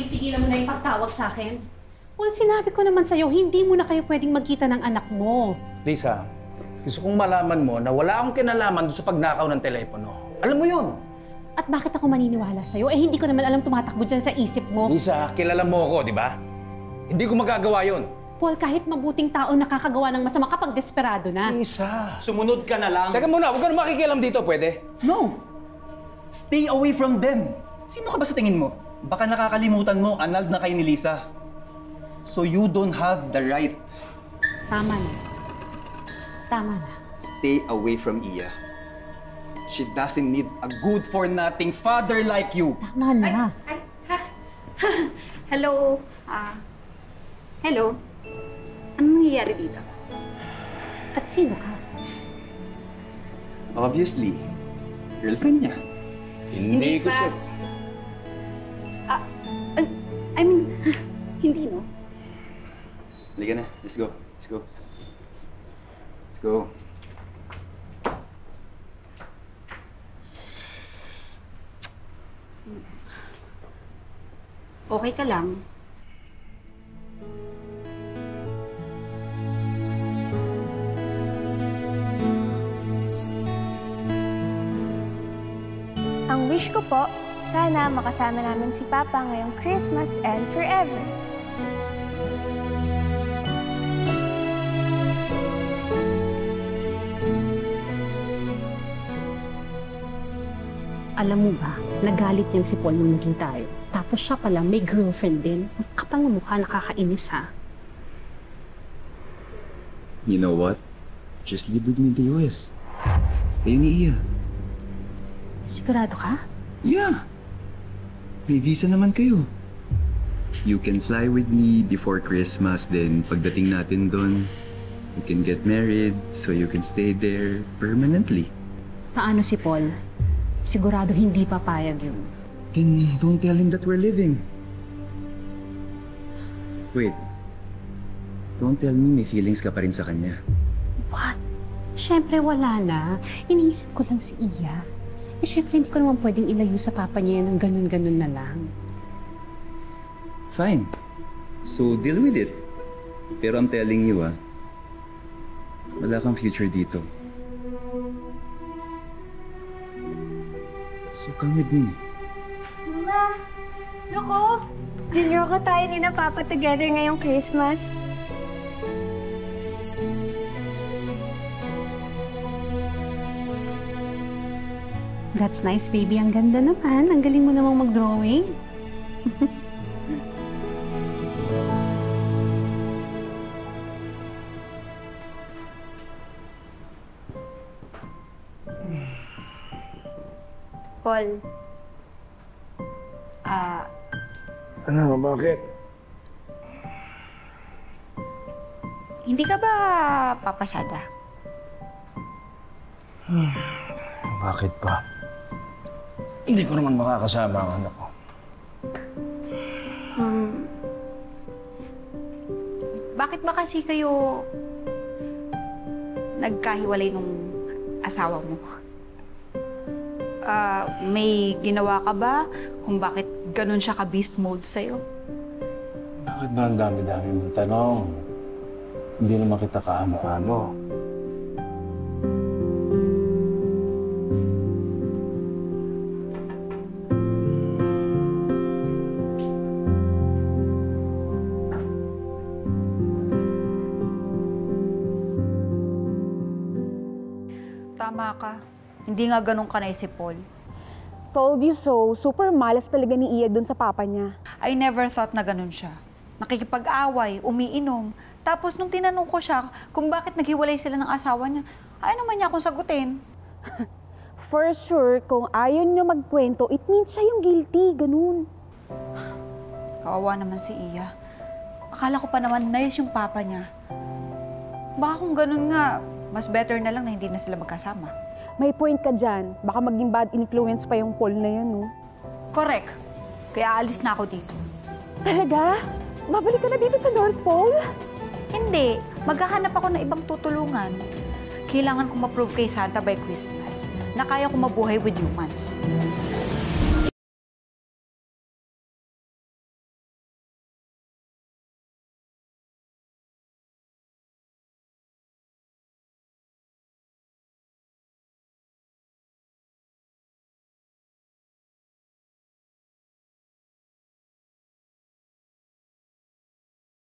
tigilan mo na yung pagtawag sa akin? Well, sinabi ko naman sa'yo, hindi mo na kayo pwedeng magkita ng anak mo. Lisa, gusto kong malaman mo na wala akong kinalaman doon sa pagnakaw ng telepono. Alam mo yun. At bakit ako maniniwala sa'yo? Eh, hindi ko naman alam tumatakbo dyan sa isip mo. Lisa, kilala mo ako, di ba? Hindi ko magagawa yun. Paul, kahit mabuting tao nakakagawa ng masama kapag desperado na. Lisa. Sumunod ka na lang. Teka muna, huwag ka na makikialam dito, pwede? No! Stay away from them. Sino ka ba sa tingin mo? Baka nakakalimutan mo, annulled na kayo ni Lisa. So you don't have the right. Tama na. Tama na. Stay away from Iya. She doesn't need a good-for-nothing father like you. Tama na. Hello? Hello? Anong nangyayari dito? At sino ka? Obviously, girlfriend niya. Hindi ko pa. siya... I mean, hindi, no? Halika na. Let's go. Let's go. Let's go. Okay ka lang? Ang wish ko po, sana makasama namin si Papa ngayong Christmas and forever. Alam mo ba, nagalit niyang si Paul nung naging tayo. Tapos siya pala may girlfriend din. Ang kapal ng mukha, nakakainis ha. You know what? Just leave with me in the US. Ayun ni Iya. Sigurado ka? Yeah. May visa naman kayo. You can fly with me before Christmas, then pagdating natin doon, you can get married so you can stay there permanently. Paano si Paul? Sigurado hindi papayag yun. Then don't tell him that we're living. Wait. Don't tell me may feelings ka pa rin sa kanya. What? Siyempre wala na. Iniisip ko lang si Iya. Eh siyempre hindi ko naman pwedeng ilayo sa papa niya ng ganun-ganun na lang. Fine. So deal with it. Pero I'm telling you wala kang future dito. So come with me. Mama! Loko! Junior ko tayo ni na Papa together ngayong Christmas. That's nice, baby. Ang ganda naman. Ang galing mo namang mag-drawing. Paul. Ano, bakit? Hindi ka ba papasada? Bakit pa? Hindi ko naman makakasama ang anak ko. Bakit ba kasi kayo nagkahiwalay nung asawa mo? May ginawa ka ba kung bakit ganun siya ka-beast mode sa'yo? Bakit ba ang dami-dami mong tanong? Hindi naman kita kaano-ano. Tama ka. Hindi nga ganun kanay si Paul. Told you so. Super malas talaga ni Iya dun sa papa niya. I never thought na ganun siya. Nakikipag-away, umiinom. Tapos nung tinanong ko siya kung bakit naghiwalay sila ng asawa niya, ayaw naman niya akong sagutin. For sure, kung ayaw niyo magkwento, it means siya yung guilty. Ganun. Kawawa naman si Iya. Akala ko pa naman nice yung papa niya. Baka kung ganun nga, mas better na lang na hindi na sila magkasama. May point ka dyan. Baka maging bad influence pa yung Paul na yan, no? Correct. Kaya alis na ako dito. Talaga? Babalik ka na dito sa North Pole? Hindi. Maghahanap ako ng ibang tutulungan. Kailangan ko ma-prove kay Santa by Christmas na kaya ko mabuhay with humans.